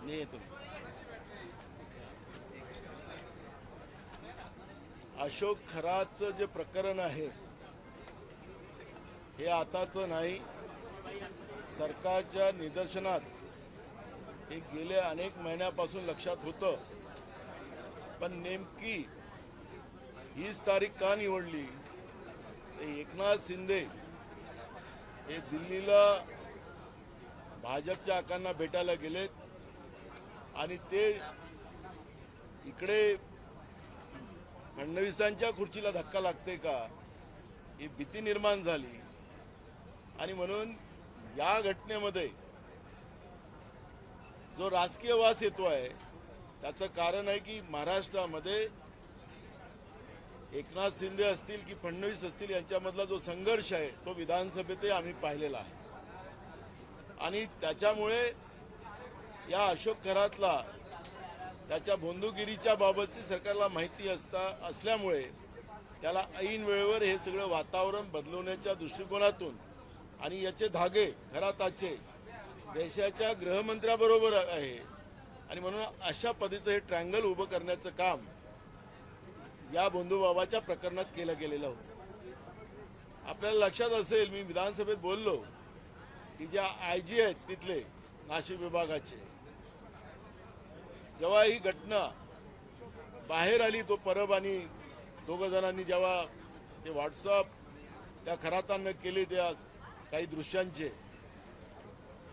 मी येतो. अशोक खराचं जे प्रकरण आहे हे आताचं नाही, सरकारच्या निदर्शनास हे गेल्या अनेक महिन्यापासून लक्षात होतं. पण नेमकी हीच तारीख का निवडली? एकनाथ शिंदे हे दिल्लीला भाजपच्या आकांना भेटायला गेलेत आणि ते इकडे फडणवीसांच्या खुर्चीला धक्का लागते का ही भीती निर्माण झाली. आणि म्हणून या घटनेमध्ये जो राजकीय वास येतो आहे त्याचं कारण आहे की महाराष्ट्रामध्ये एकनाथ शिंदे असतील की फडणवीस असतील यांच्यामधला जो संघर्ष आहे तो विधानसभेतही आम्ही पाहिलेला आहे. आणि त्याच्यामुळे या अशोक खरातला त्याच्या बंधुगिरीच्या बाबतची सरकारला माहिती असल्यामुळे त्याला ऐन वेळेवर हे सगळं वातावरण बदलवण्याच्या दृष्टिकोनातून आणि याचे धागे खराताचे देशाच्या गृहमंत्र्याबरोबर आहे. आणि म्हणून अशा पद्धतीचं हे ट्रँगल उभं करण्याचं काम या बंधुबाबाच्या प्रकरणात केलं गेलेलं होतं. आपल्याला लक्षात असेल, मी विधानसभेत बोललो की ज्या आयजी आहेत तिथले नाशिक विभागाचे, जेव्हा ही घटना बाहेर आली, तो परब आणि दोघं जणांनी जेव्हा ते व्हॉट्सअप त्या खरातांना केले त्या काही दृश्यांचे,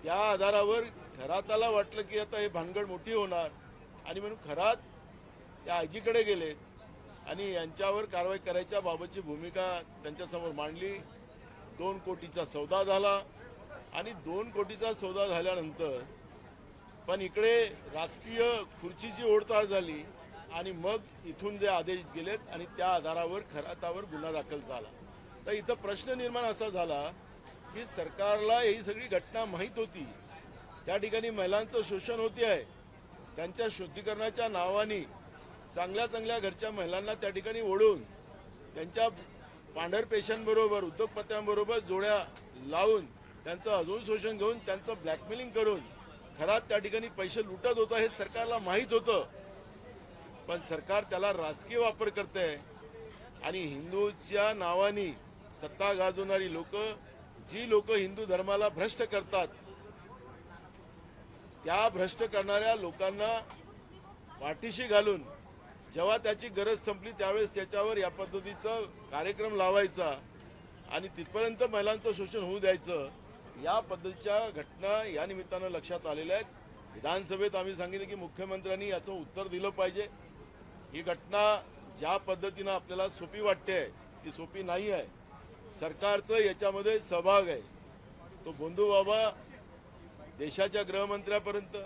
त्या आधारावर खराताला वाटलं की आता हे भानगड मोठी होणार आणि म्हणून खरात त्या आयजीकडे गेले आणि यांच्यावर कारवाई करायच्या बाबतची भूमिका त्यांच्यासमोर मांडली. 2 कोटीचा सौदा झाला आणि 2 कोटीचा सौदा झाल्यानंतर पण इकडे राजकीय खुर्चीची ओढताळ झाली आणि मग इथून जे आदेश गेलेत आणि त्या आधारावर खरातावर गुन्हा दाखल झाला. तर इथं प्रश्न निर्माण असा झाला की सरकारला ही सगळी घटना माहीत होती. त्या ठिकाणी महिलांचं शोषण होते आहे. त्यांच्या शुद्धीकरणाच्या नावाने चांगल्या चांगल्या घरच्या महिलांना त्या ठिकाणी ओढून त्यांच्या पांढरपेशांबरोबर उद्योगपत्यांबरोबर जोड्या लावून त्यांचं अजून शोषण घेऊन त्यांचं ब्लॅकमेलिंग करून खरात त्या ठिकाणी पैसे लुटत होतं हे सरकारला माहीत होतं. पण सरकार त्याला राजकीय वापर करते आणि हिंदूच्या नावाने सत्ता गाजवणारी लोक, जी लोक हिंदू धर्माला भ्रष्ट करतात, त्या भ्रष्ट करणाऱ्या लोकांना पाठीशी घालून जेव्हा त्याची गरज संपली त्यावेळेस त्याच्यावर या पद्धतीचा कार्यक्रम लावायचा आणि तिथपर्यंत महिलांचं शोषण होऊ द्यायचं, या पद्धतीच्या घटना या निमित्तानं लक्षात आलेल्या आहेत. विधानसभेत आम्ही सांगितलं की मुख्यमंत्र्यांनी याचं उत्तर दिलं पाहिजे. ही घटना ज्या पद्धतीनं आपल्याला सोपी वाटते ती सोपी नाही आहे. सरकारचं याच्यामध्ये सहभाग आहे. तो बंधुबाबा देशाच्या गृहमंत्र्यापर्यंत,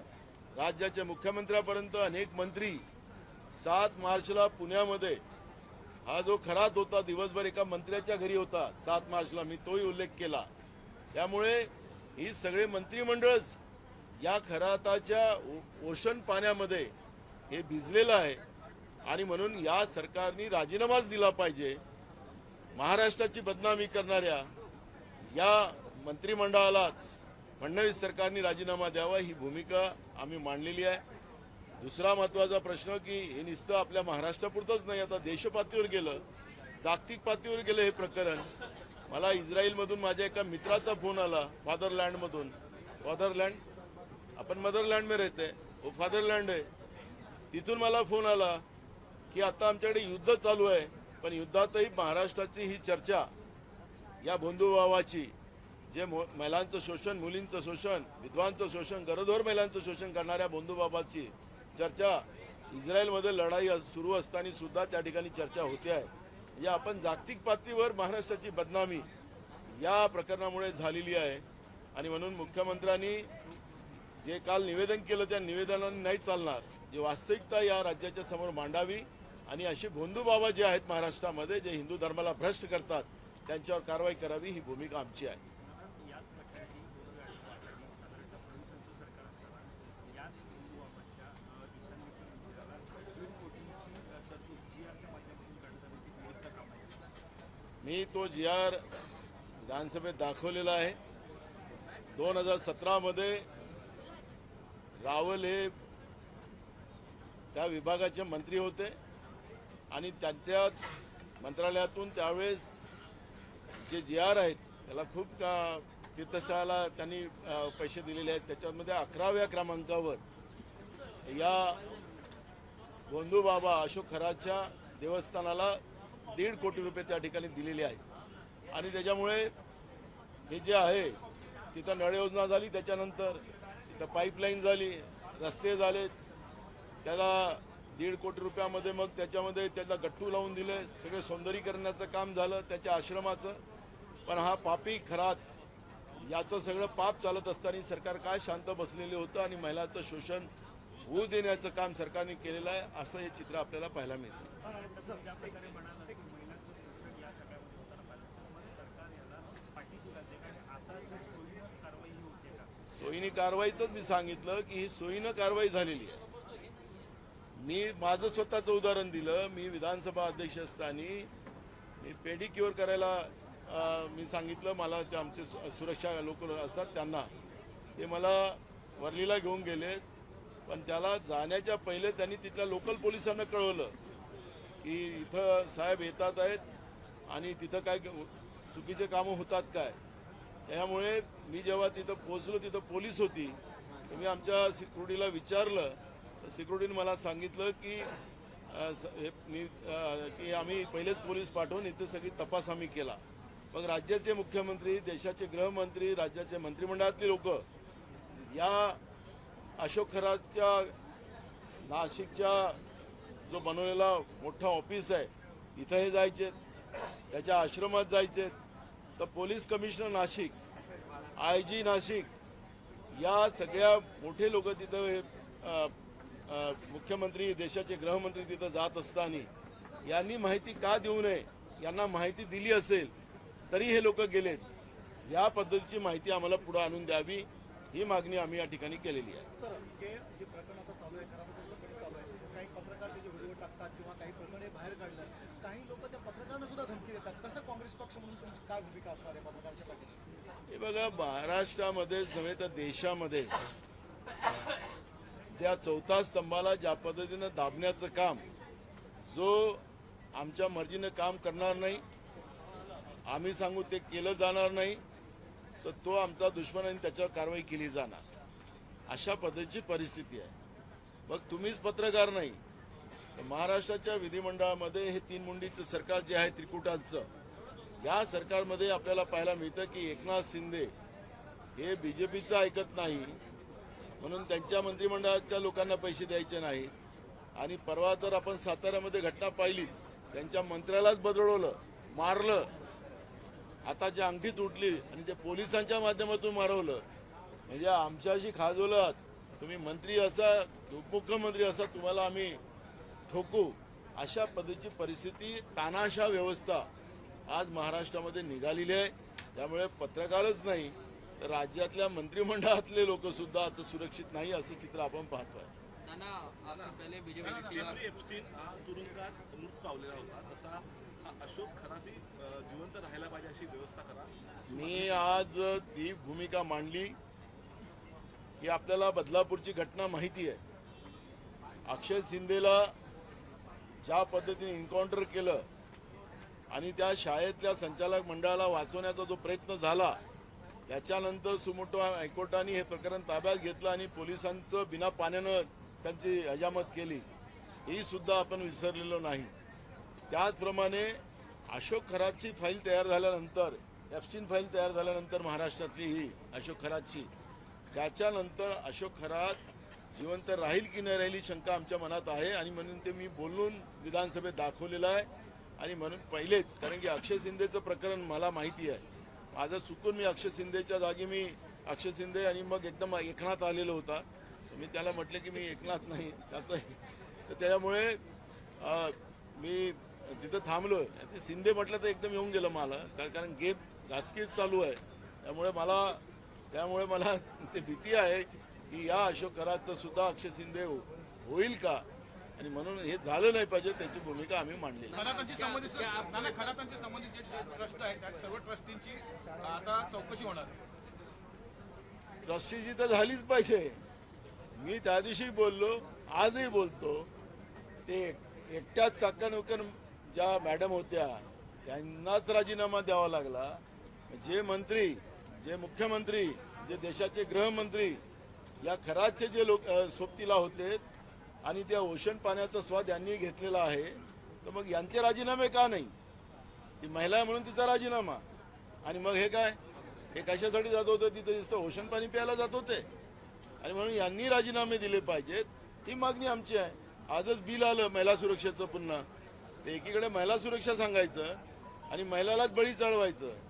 राज्याच्या मुख्यमंत्र्यापर्यंत अनेक मंत्री 7 मार्चला पुण्यामध्ये हा जो खरात होता दिवसभर एका मंत्र्याच्या घरी होता 7 मार्चला, मी तोही उल्लेख केला. त्यामुळे ही सगळे मंत्रिमंडळच या खराताच्या ओशन पाण्यामध्ये हे भिजलेलं आहे आणि म्हणून या सरकारने राजीनामाच दिला पाहिजे. महाराष्ट्राची बदनामी करणाऱ्या या मंत्रिमंडळालाच फडणवीस सरकारने राजीनामा द्यावा ही भूमिका आम्ही मांडलेली आहे. दुसरा महत्त्वाचा प्रश्न की हे नुसतं आपल्या महाराष्ट्रापुरतंच नाही, आता देशपातळीवर गेलं, जागतिक पातळीवर गेलं हे प्रकरण. मला इस्रायलमधून माझ्या एका मित्राचा फोन आला, फादरलँडमधून. फादरलँड, आपण मदरलँड में रहते हैं, वो फादरलँड आहे. तिथून मला फोन आला की आता आमच्याकडे युद्ध चालू आहे, पण युद्धातही महाराष्ट्राची ही चर्चा, या बंधुभावाची, जे महिलांचं शोषण, मुलींचं शोषण, विधवांचं शोषण, गरोदर महिलांचं शोषण करणाऱ्या बंधुबाबाची चर्चा इस्रायलमध्ये लढाई सुरू असताना सुद्धा त्या ठिकाणी चर्चा होते आहे. या आपण जागतिक पातळीवर महाराष्ट्राची बदनामी या प्रकरणामुळे झालेली आहे. आणि म्हणून मुख्यमंत्र्यांनी जे काल निवेदन केलं त्या निवेदनाने नाही चालणार, जी वास्तविकता या राज्याच्या समोर मांडावी आणि अशी बंधुबाबा जे आहेत महाराष्ट्रामध्ये जे हिंदू धर्माला भ्रष्ट करतात त्यांच्यावर कारवाई करावी ही भूमिका आमची आहे. मी तो GR विधानसभेत दाखवलेला आहे. 2017 मध्ये रावल हे त्या विभागाचे मंत्री होते आणि त्यांच्याच मंत्रालयातून त्यावेळेस जे GR आहेत त्याला खूप तीर्थस्थळाला त्यांनी पैसे दिलेले आहेत. त्याच्यामध्ये 11व्या क्रमांकावर या गोंधू बाबा अशोक खराच्या देवस्थानाला 1.5 कोटी रुपये त्या ठिकाणी दिलेले आहेत. आणि त्याच्यामुळे हे जे आहे तिथं नळ योजना झाली, त्याच्यानंतर तिथं पाईपलाईन झाली, रस्ते झाले, त्याला 1.5 कोटी रुपयामध्ये मग त्याच्यामध्ये त्याला गट्टू लावून दिले, सगळे सौंदर्यीकरणाचं काम झालं त्याच्या आश्रमाचं. पण हा पापी खरात याचं सगळं पाप चालत असताना सरकार काय शांत बसलेले होतं आणि महिलांचं शोषण होऊ देण्याचं काम सरकारने केलेलं आहे, असं हे चित्र आपल्याला पाहायला मिळतं. सोयीने कारवाईच मी सांगितलं की ही सोयीनं कारवाई झालेली आहे. मी माझं स्वतःचं उदाहरण दिलं. मी विधानसभा अध्यक्ष असताना मी पेडिक्युअर करायला मी सांगितलं, मला ते आमचे सुरक्षा लोक असतात त्यांना, ते मला वर्लीला घेऊन गेले. पण त्याला जाण्याच्या पहिले त्यांनी तिथल्या लोकल पोलिसांना कळवलं की इथं साहेब येतात आहेत आणि तिथं काय चुकीचे कामं होतात काय. त्यामुळे मी जेव्हा तिथं पोहोचलो तिथं पोलीस होती, तर मी आमच्या सिक्युरिटीला विचारलं तर सिक्युरिटीने मला सांगितलं की की आम्ही पहिलेच पोलीस पाठवून इथे सगळी तपास आम्ही केला. मग राज्याचे मुख्यमंत्री, देशाचे गृहमंत्री, राज्याचे मंत्रिमंडळातले लोक या अशोक खराच्या नाशिकच्या जो बनवलेला मोठा ऑफिस आहे इथं हे जायचे, त्याच्या आश्रमात जायचे. तर police commissioner Nashik, IG Nashik या सगळ्या मोठे लोक तिथं मुख्यमंत्री, देशाचे गृहमंत्री तिथं जात असताना यांनी माहिती का देऊ नये, यांना माहिती दिली असेल तरी हे लोक गेलेत. या पद्धतीची माहिती आम्हाला पुढे आणून द्यावी, ही मागणी आम्ही या ठिकाणी केलेली आहे. सर, जे प्रकरण आता चालू आहे, चालू आहे, काही पत्रकार त्याचे व्हिडिओ टाकतात किंवा काही प्रकरणे बाहेर काढतात, काही लोक त्या पत्रकारांना सुद्धा धमकी देतात. कसं काँग्रेस पक्ष म्हणून तुमची काय भूमिका असणार आहे पत्रकारांच्या पाठीशी? हे बघा, महाराष्ट्रामध्येच नव्हे तर देशामध्ये ज्या चौथा स्तंभाला ज्या पद्धतीनं दाबण्याचं काम, जो आमच्या मर्जीनं काम करणार नाही, आम्ही सांगू ते केलं जाणार नाही, तर तो आमचा दुश्मन आणि त्याच्यावर कारवाई केली जाणार, अशा पद्धतीची परिस्थिती आहे. मग तुम्हीच पत्रकार नाही तर महाराष्ट्राच्या विधिमंडळामध्ये हे 3 मुंडीचं सरकार जे आहे त्रिकुटाचं, या सरकारमध्ये आपल्याला पाहायला मिळतं की एकनाथ शिंदे हे BJPचं ऐकत नाही म्हणून त्यांच्या मंत्रिमंडळाच्या लोकांना पैसे द्यायचे नाहीत. आणि परवा तर आपण साताऱ्यामध्ये घटना पाहिलीच, त्यांच्या मंत्र्यालाच बदलवलं, मारलं, हाताची अंगठी तुटली आणि ते पोलिसांच्या माध्यमातून मारवलं. म्हणजे आमच्याशी खाजवलं, तुम्ही मंत्री असा, उपमुख्यमंत्री असा, तुम्हाला आम्ही ठोकू, अशा पद्धतीची परिस्थिती, तानाशा व्यवस्था आज महाराष्ट्रामध्ये निघालेली आहे. त्यामुळे पत्रकारच नाही तर राज्यातल्या मंत्रिमंडळातले लोक सुद्धा आता सुरक्षित नाही, असं चित्र आपण पाहतोय. एप्स्टीन हा तुरुंगात मृत पावलेला होता, तसा हा अशोक खराती जिवंत राहायला पाहिजे अशी व्यवस्था करा. मी आज ती भूमिका मांडली की आपल्याला बदलापूरची घटना माहिती आहे. अक्षय शिंदेला ज्या पद्धतीने एन्काउंटर केलं आणि त्या शाळेतल्या संचालक मंडळाला वाचवण्याचा जो प्रयत्न झाला, त्याच्यानंतर सुमोटो हायकोर्टाने हे प्रकरण ताब्यात घेतलं आणि पोलिसांचं बिना पाण्यानं त्यांची हजामत केली, ही सुद्धा आपण विसरलेलो नाही. त्याचप्रमाणे अशोक खरातची फाईल तयार झाल्यानंतर, एप्स्टीन फाईल तयार झाल्यानंतर महाराष्ट्रातली ही अशोक खरातची, त्याच्यानंतर अशोक खरात जिवंत राहील की नाही राहील शंका आमच्या मनात आहे. आणि म्हणून ते मी बोलून विधानसभेत दाखवलेलं आहे. आणि म्हणून पहिलेच, कारण की अक्षय शिंदेचं प्रकरण मला माहिती आहे, माझं चुकून मी अक्षय शिंदेच्या जागी मी अक्षय शिंदे आणि मग एकदम एकनाथ आलेलो होता, मी त्याला म्हटलं की मी एकनाथ नाही त्याचं, तर त्याच्यामुळे मी तिथं थांबलो. ते शिंदे म्हटलं तर एकदम येऊन गेलं मला, कारण गेम घासकीच चालू आहे. त्यामुळे मला ते भीती आहे की या अशोक खरातचं सुद्धा अक्षय शिंदे होईल का, आणि म्हणून हे झालं नाही पाहिजे, त्याची भूमिका आम्ही मांडली. खरातांची संबंधित जे ट्रस्ट आहे त्या सर्व ट्रस्टींची आता चौकशी होणार आहे. ट्रस्टीची तर झालीच पाहिजे. मी त्या दिवशी बोललो, आजही बोलतो, ते एकट्याच चाकणउकण ज्या मॅडम होत्या त्यांनाच राजीनामा द्यावा लागला. जे मंत्री, जे मुख्यमंत्री, जे देशाचे गृहमंत्री या खराचे जे लोक सोबतीला होते आणि त्या ओशन पाण्याचा स्वाद यांनी घेतलेला आहे, तर मग यांचे राजीनामे का नाही? ती महिला आहे म्हणून तिचा राजीनामा. आणि मग हे काय, हे कशासाठी जात होतं तिथं? नुसतं ओशन पाणी प्यायला जात होते. आणि म्हणून यांनी राजीनामे दिले पाहिजेत, ही मागणी आमची आहे. आजच बिल आलं महिला सुरक्षेचं पुन्हा. ते एकीकडे महिला सुरक्षा सांगायचं आणि महिलालाच बळी चढवायचं.